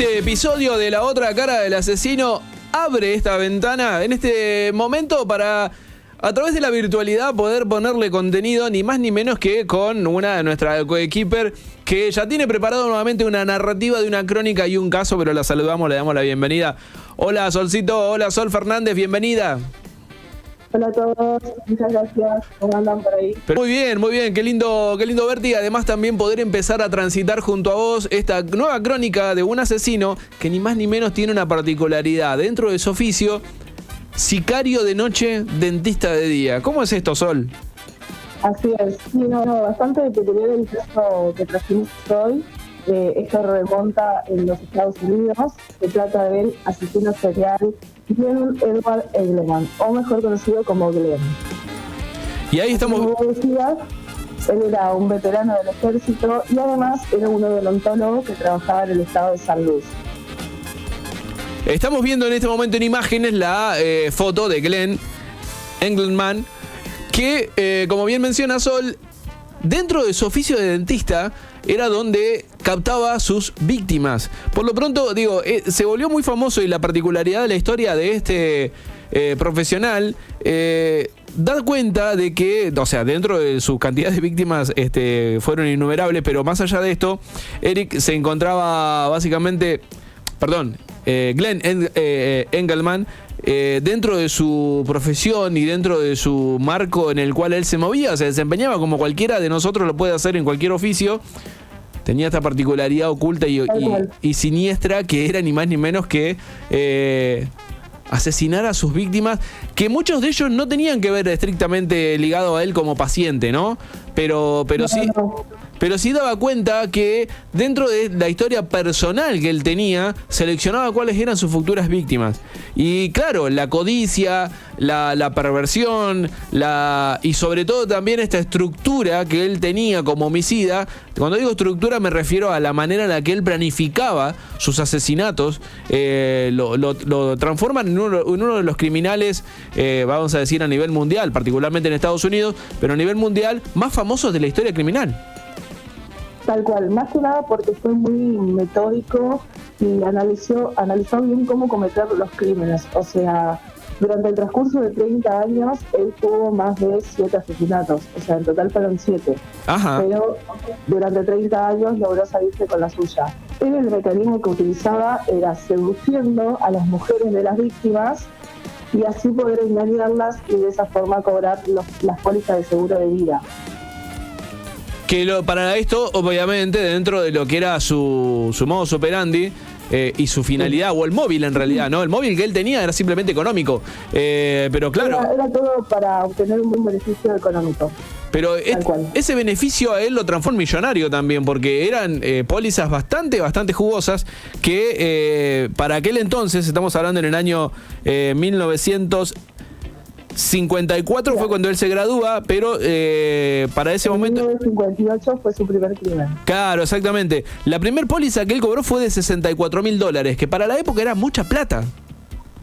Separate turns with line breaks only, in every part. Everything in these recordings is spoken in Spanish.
Este episodio de La Otra Cara del Asesino abre esta ventana en este momento para, a través de la virtualidad, poder ponerle contenido ni más ni menos que con una de nuestras coequiper que ya tiene preparado nuevamente una narrativa de una crónica y un caso, pero la saludamos, le damos la bienvenida. Hola Solcito, hola Sol Fernández, bienvenida.
Hola a todos, muchas gracias. ¿Cómo andan por ahí?
Pero muy bien, qué lindo verte y además también poder empezar a transitar junto a vos esta nueva crónica de un asesino que ni más ni menos tiene una particularidad dentro de su oficio: sicario de noche, dentista de día. ¿Cómo es esto, Sol?
Así es, sí, bastante peculiar el caso que trajimos hoy. Esto remonta en los Estados Unidos. Se trata del asesino serial Glenn Edward Engelman, o mejor conocido como Glenn.
Y ahí estamos.
Como decías, él era un veterano del ejército y además era un odontólogo que trabajaba en el estado de San Luis.
Estamos viendo en este momento en imágenes la foto de Glenn Engelman, que, como bien menciona Sol, dentro de su oficio de dentista era donde captaba sus víctimas. Por lo pronto, se volvió muy famoso, y la particularidad de la historia de este profesional da cuenta de que, o sea, dentro de su cantidad de víctimas fueron innumerables, pero más allá de esto, Eric se encontraba básicamente, Glenn Engelman, dentro de su profesión y dentro de su marco en el cual él se movía, se desempeñaba como cualquiera de nosotros lo puede hacer en cualquier oficio. Tenía esta particularidad oculta y siniestra, que era ni más ni menos que asesinar a sus víctimas, que muchos de ellos no tenían que ver estrictamente ligado a él como paciente, ¿no? Pero sí daba cuenta que dentro de la historia personal que él tenía, seleccionaba cuáles eran sus futuras víctimas. Y claro, la codicia, la perversión, y sobre todo también esta estructura que él tenía como homicida. Cuando digo estructura me refiero a la manera en la que él planificaba sus asesinatos. Lo transforman en uno de los criminales, vamos a decir a nivel mundial, particularmente en Estados Unidos, pero a nivel mundial, más famosos de la historia criminal.
Tal cual, más que nada porque fue muy metódico y analizó bien cómo cometer los crímenes. O sea, durante el transcurso de 30 años, él tuvo más de 7 asesinatos. O sea, en total fueron 7.
Ajá.
Pero durante 30 años logró salirse con la suya. Él, el mecanismo que utilizaba era seduciendo a las mujeres de las víctimas y así poder engañarlas y de esa forma cobrar las pólizas de seguro de vida.
Para esto, obviamente, dentro de lo que era su modus operandi y su finalidad, o el móvil en realidad, ¿no? El móvil que él tenía era simplemente económico, pero claro...
Era todo para obtener un buen beneficio económico.
Pero ese beneficio a él lo transformó en millonario también, porque eran pólizas bastante jugosas que para aquel entonces, estamos hablando en el año 1954 fue cuando él se gradúa, pero para ese momento...
En 1958 fue su primer crimen. Claro,
exactamente. La primer póliza que él cobró fue de $64.000, que para la época era mucha plata.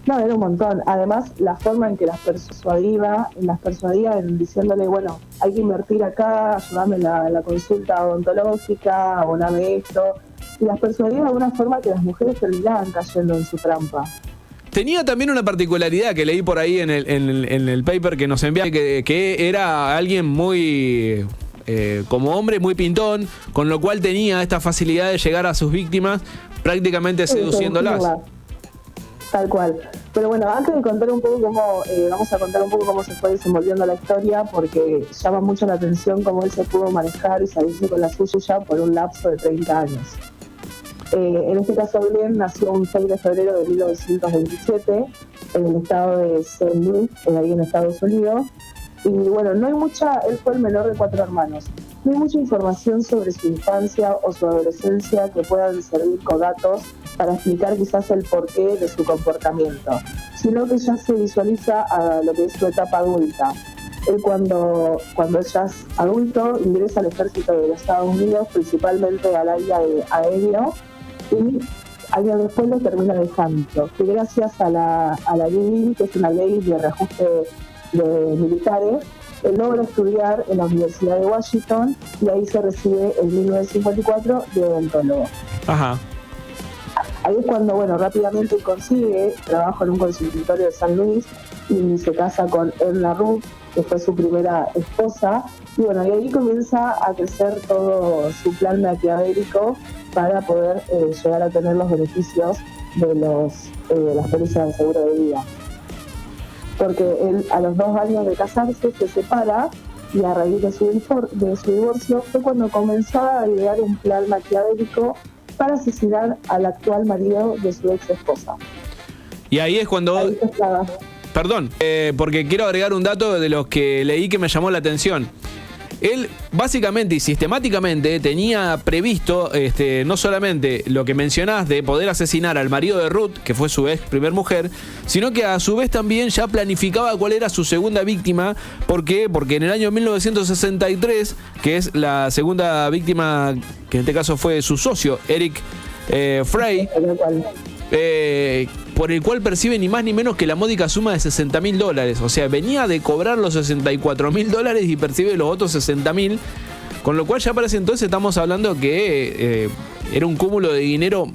No, era un montón. Además, la forma en que las persuadía diciéndole, bueno, hay que invertir acá, ayúdame en la consulta odontológica, aboname esto. Y las persuadía de una forma que las mujeres terminaban cayendo en su trampa.
Tenía también una particularidad que leí por ahí en el paper que nos enviaron, que era alguien muy, como hombre, muy pintón, con lo cual tenía esta facilidad de llegar a sus víctimas prácticamente seduciéndolas.
Tal cual. Pero bueno, antes de contar un poco vamos a contar un poco cómo se fue desenvolviendo la historia, porque llama mucho la atención cómo él se pudo manejar y salirse con la suya por un lapso de 30 años. En este caso, Glenn nació un 6 de febrero de 1927 en el estado de San Luis, ahí en Estados Unidos. Y bueno, él fue el menor de 4 hermanos. No hay mucha información sobre su infancia o su adolescencia que puedan servir como datos para explicar quizás el porqué de su comportamiento, sino que ya se visualiza a lo que es su etapa adulta. Él cuando ya es adulto ingresa al ejército de los Estados Unidos, principalmente al área de aéreo, y años después lo termina dejando, que gracias a la ley, que es una ley de reajuste de militares, él logra estudiar en la Universidad de Washington y ahí se recibe en 1954 de odontólogo.
Ajá.
Ahí es cuando, bueno, rápidamente consigue trabajo en un consultorio de San Luis y se casa con Edna Ruth, que fue su primera esposa. Y bueno, y ahí comienza a crecer todo su plan maquiavélico para poder llegar a tener los beneficios de las pólizas de seguro de vida. Porque él, a los 2 años de casarse, se separa, y a raíz de su divorcio fue cuando comenzó a idear un plan maquiavélico para asesinar al actual marido de su ex esposa.
Y ahí es cuando...
Ahí estaba.
Perdón, porque quiero agregar un dato de los que leí que me llamó la atención. Él básicamente y sistemáticamente tenía previsto no solamente lo que mencionás de poder asesinar al marido de Ruth, que fue su ex primer mujer, sino que a su vez también ya planificaba cuál era su segunda víctima. ¿Por qué? Porque en el año 1963, que es la segunda víctima, que en este caso fue su socio, Eric Frey, por el cual percibe ni más ni menos que la módica suma de $60.000. O sea, venía de cobrar los $64.000 y percibe los otros $60.000. Con lo cual ya para ese entonces estamos hablando que era un cúmulo de dinero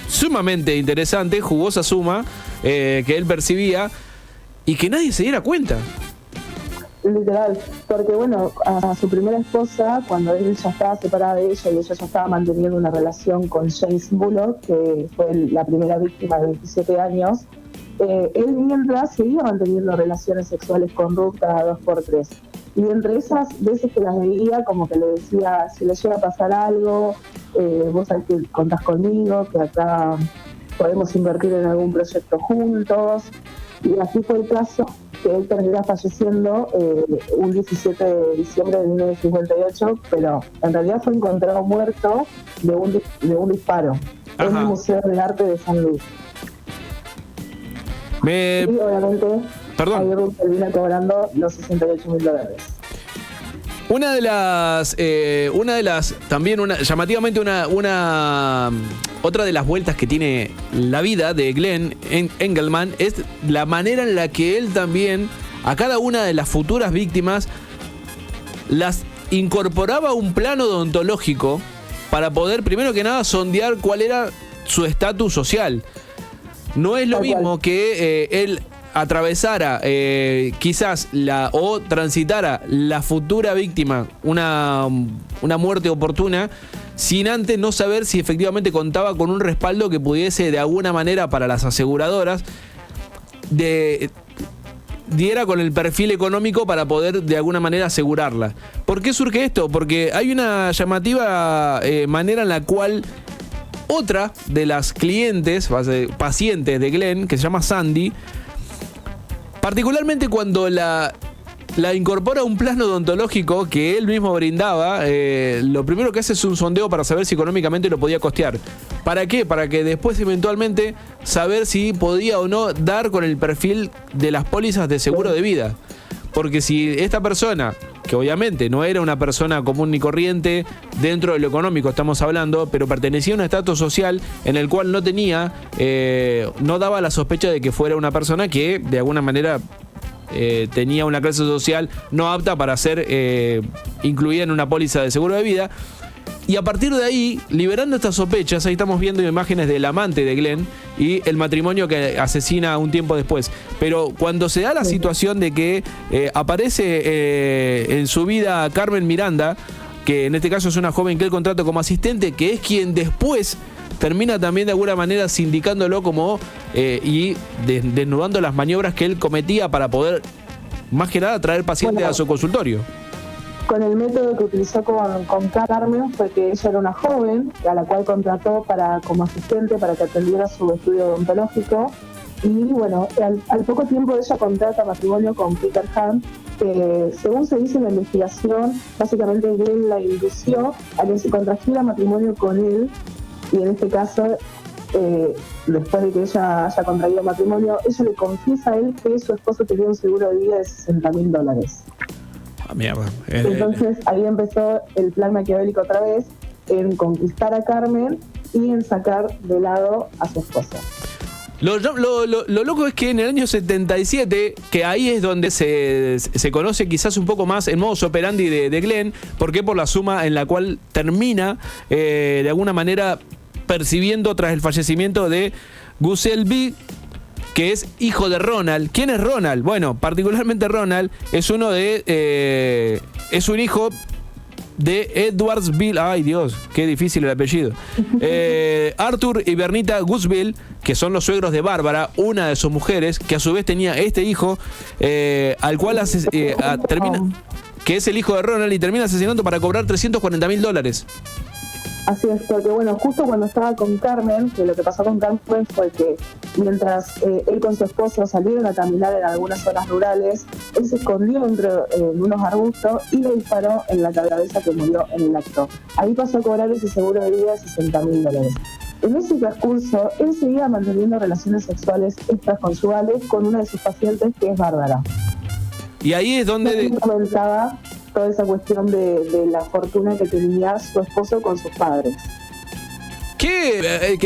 sumamente interesante, jugosa suma, que él percibía y que nadie se diera cuenta.
Literal, porque bueno, a su primera esposa, cuando él ya estaba separada de ella y ella ya estaba manteniendo una relación con James Bullock, que fue la primera víctima de 27 años, él mientras seguía manteniendo relaciones sexuales con Ruth cada 2x3. Y entre esas veces que las veía, como que le decía, si le llega a pasar algo, vos sabés que contás conmigo, que acá podemos invertir en algún proyecto juntos. Y así fue el caso, que él terminó falleciendo un 17 de diciembre de 1958, pero en realidad fue encontrado muerto de un disparo. Ajá. En el Museo de Arte de San Luis. Y obviamente ahí Ruth termina cobrando los $68.000.
Una de las, también llamativamente otra de las vueltas que tiene la vida de Glenn Engelman es la manera en la que él también a cada una de las futuras víctimas las incorporaba a un plano odontológico para poder, primero que nada, sondear cuál era su estatus social. No es lo mismo que él atravesara quizás o transitara la futura víctima una muerte oportuna sin antes no saber si efectivamente contaba con un respaldo que pudiese de alguna manera para las aseguradoras diera con el perfil económico para poder de alguna manera asegurarla. ¿Por qué surge esto? Porque hay una llamativa manera en la cual otra de las pacientes de Glenn, que se llama Sandy, particularmente cuando la incorpora a un plano odontológico que él mismo brindaba, lo primero que hace es un sondeo para saber si económicamente lo podía costear. ¿Para qué? Para que después eventualmente saber si podía o no dar con el perfil de las pólizas de seguro de vida. Porque si esta persona, que obviamente no era una persona común ni corriente dentro de lo económico estamos hablando, pero pertenecía a un estatus social en el cual no daba la sospecha de que fuera una persona que de alguna manera tenía una clase social no apta para ser incluida en una póliza de seguro de vida. Y a partir de ahí, liberando estas sospechas, ahí estamos viendo imágenes del amante de Glenn y el matrimonio que asesina un tiempo después. Pero cuando se da la situación de que aparece en su vida Carmen Miranda, que en este caso es una joven que él contrata como asistente, que es quien después termina también de alguna manera sindicándolo como y desnudando las maniobras que él cometía para poder, más que nada, traer pacientes a su consultorio.
Con el método que utilizó con Carmen fue que ella era una joven a la cual contrató como asistente para que atendiera su estudio odontológico y bueno, al poco tiempo ella contrata matrimonio con Peter Hunt, que según se dice en la investigación, básicamente Glenn la indució a que se contrajera matrimonio con él y en este caso, después de que ella haya contraído matrimonio, ella le confiesa a él que su esposo tenía un seguro de vida de $60.000.
Mierda.
Entonces ahí empezó el plan maquiavélico otra vez en conquistar a Carmen y en sacar de lado a su esposa.
Lo loco es que en el año 77, que ahí es donde se conoce quizás un poco más el modus operandi de Glenn, porque por la suma en la cual termina de alguna manera percibiendo tras el fallecimiento de Gus Selby, que es hijo de Ronald. ¿Quién es Ronald? Bueno, particularmente Ronald es es un hijo de Edwardsville. Ay, Dios, qué difícil el apellido. Arthur y Bernita Gusville, que son los suegros de Bárbara, una de sus mujeres, que a su vez tenía este hijo, al cual termina, que es el hijo de Ronald, y termina asesinando para cobrar $340,000.
Así es, porque bueno, justo cuando estaba con Carmen, que lo que pasó con Carmen fue que mientras él con su esposo salieron a caminar en algunas zonas rurales, él se escondió en unos arbustos y le disparó en la cabeza, que murió en el acto. Ahí pasó a cobrar ese seguro de vida de $60,000. En ese transcurso, él seguía manteniendo relaciones sexuales extraconyugales con una de sus pacientes, que es Bárbara.
Y ahí es donde
comenzaba toda esa cuestión de la fortuna que tenía su esposo con sus padres.
¿Qué?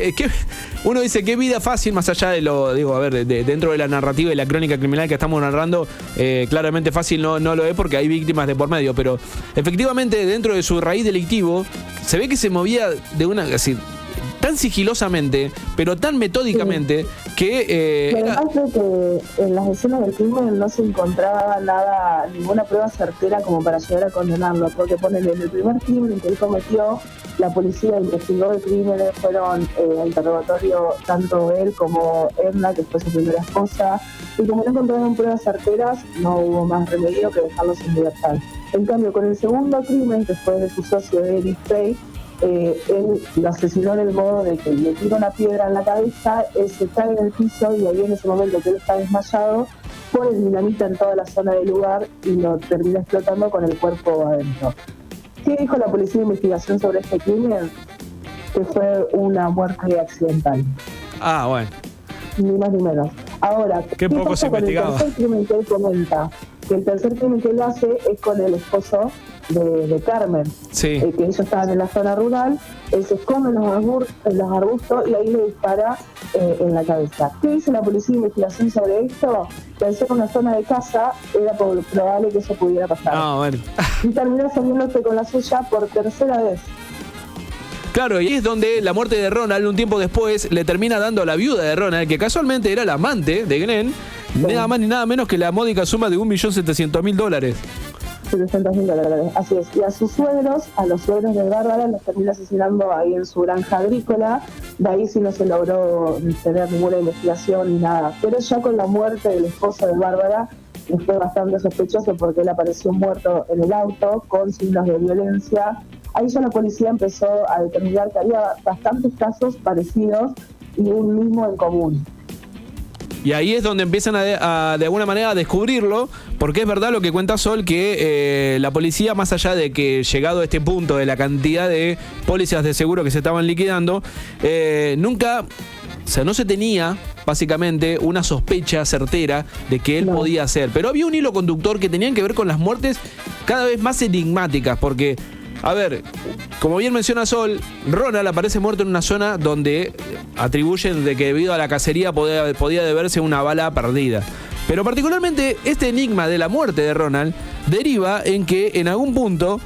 Uno dice, qué vida fácil, más allá de lo, digo, a ver, dentro de la narrativa y la crónica criminal que estamos narrando, claramente fácil no lo es porque hay víctimas de por medio, pero efectivamente dentro de su raíz delictivo se ve que se movía de una, así, tan sigilosamente, pero tan metódicamente, que...
Además de que en las escenas del crimen no se encontraba ninguna prueba certera como para llegar a condenarlo, porque ponen en el primer crimen que él cometió, la policía investigó el crimen, fueron a interrogatorio tanto él como Edna, que fue su primera esposa, y como no encontraron pruebas certeras, no hubo más remedio que dejarlos en libertad. En cambio, con el segundo crimen, que fue de su socio Eric Frey, él lo asesinó en el modo de que le tira una piedra en la cabeza, él se cae en el piso y ahí en ese momento que él está desmayado, pone dinamita en toda la zona del lugar y lo termina explotando con el cuerpo adentro. ¿Qué dijo la policía de investigación sobre este crimen? Que fue una muerte accidental.
Ah, bueno.
Ni más ni menos. Ahora,
qué poco se investigaba.
El tercer crimen que él comenta, que el tercer crimen que él hace es con el esposo de Carmen,
sí.
Que ellos estaban en la zona rural, él se esconde en los arbustos y ahí le dispara en la cabeza. ¿Qué dice la policía de investigación sobre esto? Que al ser una zona de casa era probable que eso pudiera pasar.
No, bueno.
Y terminó saliéndose con la suya por tercera vez.
Claro, y es donde la muerte de Ronald, un tiempo después, le termina dando a la viuda de Ronald, que casualmente era la amante de Glenn, nada más ni nada menos que la módica suma de $1.700.000.
$700,000, así es. Y a sus suegros, a los suegros de Bárbara, los termina asesinando ahí en su granja agrícola. De ahí sí no se logró tener ninguna investigación ni nada. Pero ya con la muerte del esposo de Bárbara, fue bastante sospechoso porque él apareció muerto en el auto con signos de violencia. Ahí ya la policía empezó a determinar que había bastantes casos parecidos y un mismo en común.
Y ahí es donde empiezan de alguna manera a descubrirlo, porque es verdad lo que cuenta Sol, que la policía, más allá de que llegado a este punto de la cantidad de pólizas de seguro que se estaban liquidando, nunca, o sea, no se tenía básicamente una sospecha certera de que él podía hacer. Pero había un hilo conductor que tenían que ver con las muertes cada vez más enigmáticas, porque... A ver, como bien menciona Sol, Ronald aparece muerto en una zona donde atribuyen de que debido a la cacería podía deberse una bala perdida. Pero particularmente este enigma de la muerte de Ronald deriva en que en algún punto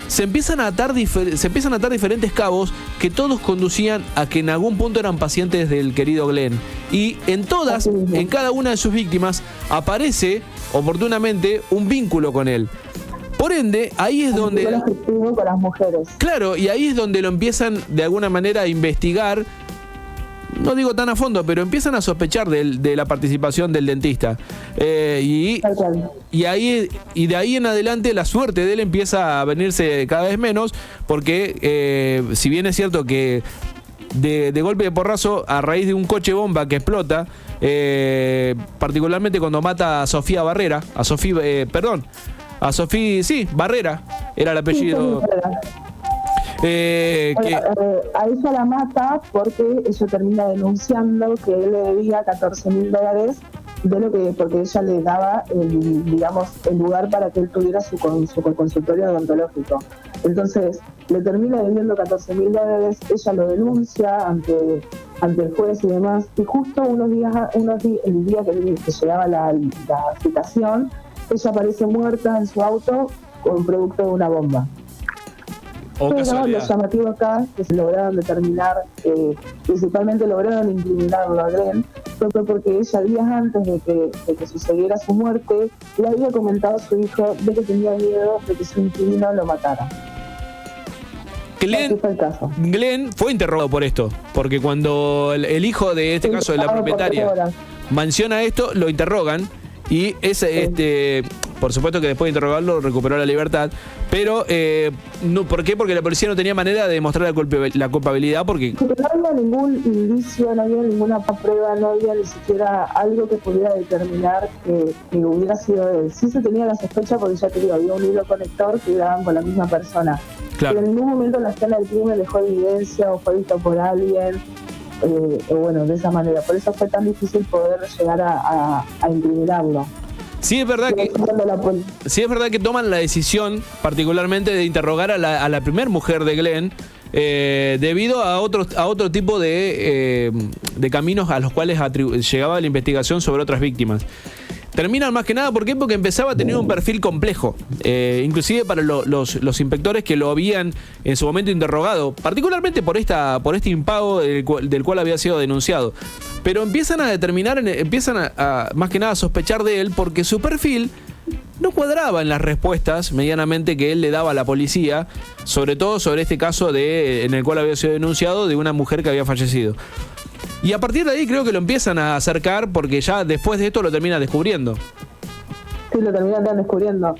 se empiezan a atar diferentes cabos que todos conducían a que en algún punto eran pacientes del querido Glenn. Y en cada una de sus víctimas aparece oportunamente un vínculo con él. Por ende, ahí es donde...
con las mujeres.
Claro, y ahí es donde lo empiezan de alguna manera a investigar, no digo tan a fondo, pero empiezan a sospechar de la participación del dentista. Y de ahí en adelante la suerte de él empieza a venirse cada vez menos, porque si bien es cierto que de golpe de porrazo, a raíz de un coche bomba que explota, particularmente cuando mata a Sofía Barrera, a Sofía, sí, Barrera era el apellido.
A ella la mata porque ella termina denunciando que él le debía $14,000 porque ella le daba el lugar para que él tuviera su consultorio odontológico. Entonces le termina debiendo $14,000, ella lo denuncia ante el juez y demás, y justo el día que llegaba la citación, ella aparece muerta en su auto con producto de una bomba.
O
pero
casualidad.
lo llamativo acá es que se lograron determinar, principalmente lograron incriminarlo a Glenn, fue porque ella días antes de que sucediera su muerte, le había comentado a su hijo de que tenía miedo de que su inquilino lo matara. Así fue el caso.
Glenn fue interrogado por esto, porque cuando el hijo de este caso de la propietaria menciona esto, lo interrogan y por supuesto que después de interrogarlo recuperó la libertad, pero no, ¿por qué? Porque la policía no tenía manera de demostrar la culpabilidad, porque
no había ningún indicio, no había ninguna prueba, no había ni siquiera algo que pudiera determinar que hubiera sido él. Sí se tenía la sospecha porque ya te digo, había un hilo conector que daban con la misma persona.
claro.
Pero en ningún momento la escena del crimen dejó evidencia o fue visto por alguien, o bueno, de esa manera. Por eso fue tan difícil poder llegar a incriminarlo.
Sí es verdad que toman la decisión particularmente de interrogar a la primer mujer de Glenn debido a otro tipo de caminos a los cuales llegaba la investigación sobre otras víctimas. Terminan más que nada, ¿por qué? Porque empezaba a tener un perfil complejo, inclusive para los inspectores que lo habían en su momento interrogado, particularmente por este impago del cual había sido denunciado. Pero empiezan a determinar, más que nada a sospechar de él porque su perfil no cuadraba en las respuestas medianamente que él le daba a la policía, sobre todo sobre este caso en el cual había sido denunciado de una mujer que había fallecido. Y a partir de ahí creo que lo empiezan a acercar porque ya después de esto lo terminan descubriendo.
Sí, lo terminan descubriendo.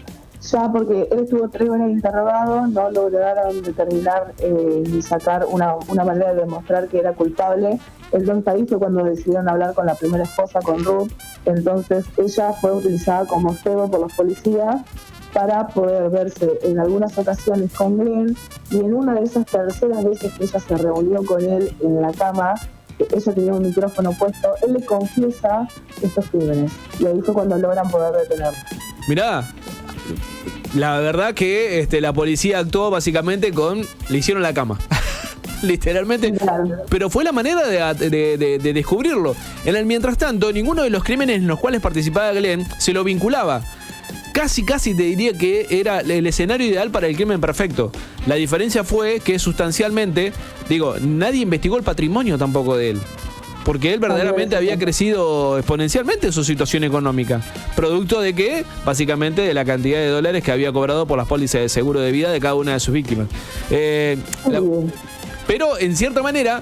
Ya porque él estuvo 3 horas interrogado, no lograron determinar ni sacar una manera de demostrar que era culpable. Entonces ahí fue cuando decidieron hablar con la primera esposa, con Ruth. Entonces ella fue utilizada como cebo por los policías para poder verse en algunas ocasiones con Glenn, y en una de esas terceras veces que ella se reunió con él en la cama, ella tenía un micrófono puesto, él le confiesa estos crímenes, y ahí fue cuando logran poder detenerlo.
Mirá, la verdad que la policía actuó básicamente le hicieron la cama. Literalmente, pero fue la manera de descubrirlo. En el mientras tanto, ninguno de los crímenes en los cuales participaba Glenn se lo vinculaba. Casi te diría que era el escenario ideal para el crimen perfecto. La diferencia fue que sustancialmente, nadie investigó el patrimonio tampoco de él. Porque él verdaderamente había crecido exponencialmente en su situación económica. Producto de que, básicamente, de la cantidad de dólares que había cobrado por las pólizas de seguro de vida de cada una de sus víctimas. Pero, en cierta manera,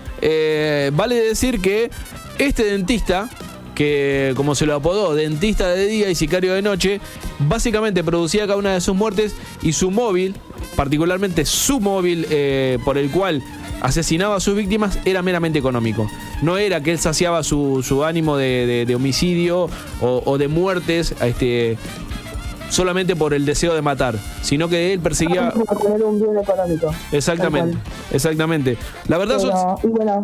vale decir que este dentista, que como se lo apodó, dentista de día y sicario de noche, básicamente producía cada una de sus muertes, y su móvil, particularmente su móvil por el cual asesinaba a sus víctimas, era meramente económico. No era que él saciaba su ánimo de homicidio o de muertes solamente por el deseo de matar, sino que él perseguía
tener un bien económico.
Exactamente. La verdad
y bueno,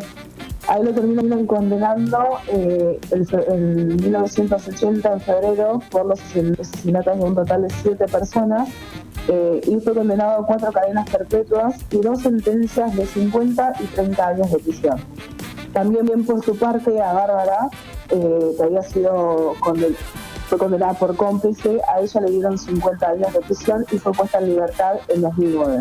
ahí lo terminan condenando en 1980, en febrero, por los asesinatos de un total de 7 personas, y fue condenado a 4 cadenas perpetuas y 2 sentencias de 50 y 30 años de prisión. También bien por su parte a Bárbara, que había sido fue condenada por cómplice, a ella le dieron 50 años de prisión y fue puesta en libertad en 2009.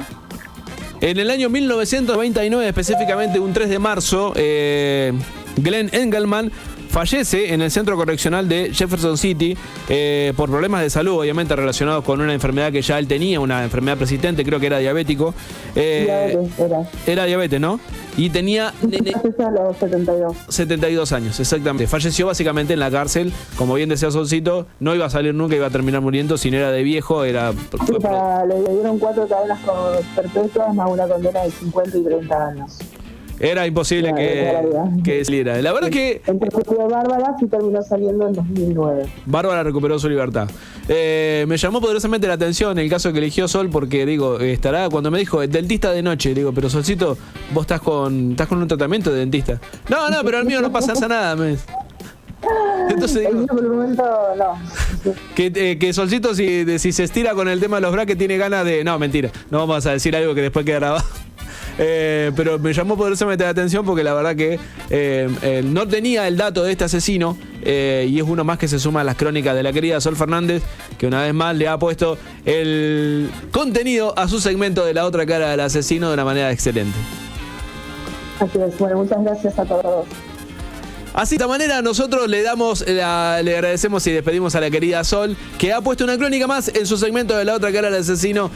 En el año 1999, específicamente un 3 de marzo, Glenn Engelman fallece en el centro correccional de Jefferson City por problemas de salud, obviamente relacionados con una enfermedad que ya él tenía, una enfermedad persistente, creo que era diabético. Era diabetes, ¿no? Y tenía
a los
72 años, exactamente. Falleció básicamente en la cárcel, como bien decía Solcito, no iba a salir nunca, iba a terminar muriendo, si no era de viejo,
le dieron 4 cadenas perpetuas más una condena de 50 y 30 años.
Era imposible que saliera. La verdad que
entonces Bárbara sí terminó saliendo en 2009.
Bárbara recuperó su libertad. Me llamó poderosamente la atención el caso que eligió Sol, porque estará, cuando me dijo dentista de noche, pero Solcito, vos estás con un tratamiento de dentista. No, pero al mío no pasa nada. Entonces digo,
por el momento no.
Que Solcito si se estira con el tema de los brackets tiene ganas de... No, mentira, no vamos a decir algo que después queda grabado. Pero me llamó poderosamente la atención porque la verdad que no tenía el dato de este asesino y es uno más que se suma a las crónicas de la querida Sol Fernández, que una vez más le ha puesto el contenido a su segmento de La Otra Cara del Asesino de una manera excelente.
Así es, bueno, muchas gracias a todos.
Así de esta manera nosotros le agradecemos y despedimos a la querida Sol, que ha puesto una crónica más en su segmento de La Otra Cara del Asesino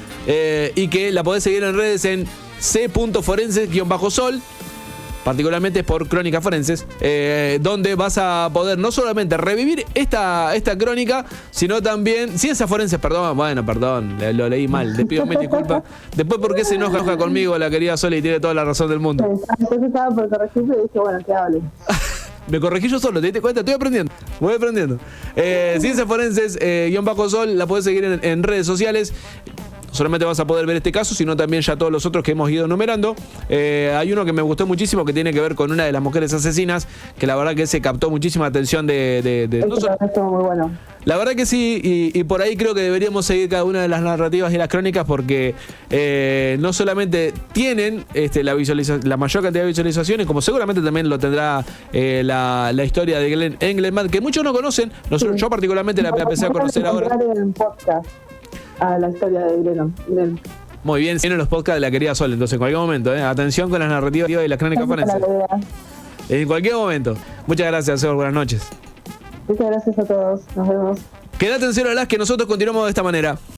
y que la podés seguir en redes en c.forenses_sol, particularmente por Crónicas Forenses, donde vas a poder no solamente revivir esta crónica, sino también Ciencias Forenses, perdón, lo leí mal, le pido mil disculpas. Después, ¿por qué se enoja conmigo la querida Sol y tiene toda la razón del mundo?
Entonces estaba por corregirme y dije, bueno, que hable.
Me corregí yo solo, ¿te diste cuenta? Estoy aprendiendo, voy aprendiendo. Ciencias Forenses, _sol, la podés seguir en redes sociales. Solamente vas a poder ver este caso, sino también ya todos los otros que hemos ido enumerando. Hay uno que me gustó muchísimo, que tiene que ver con una de las mujeres asesinas, que la verdad que se captó muchísima atención
Estuvo muy bueno.
La verdad que sí, y por ahí creo que deberíamos seguir cada una de las narrativas y las crónicas, porque no solamente tienen la mayor cantidad de visualizaciones, como seguramente también lo tendrá la historia de Glenn Engelman, que muchos no conocen. Yo particularmente la empecé a conocer ahora.
En podcast a la historia de Glenn.
Muy bien, tienen los podcasts de la querida Sol, entonces en cualquier momento, atención con las narrativas y las crónicas forenses. En cualquier momento. Muchas gracias, Sebas, buenas noches.
Muchas gracias a todos, nos vemos.
Quédate en Cero Las, que nosotros continuamos de esta manera.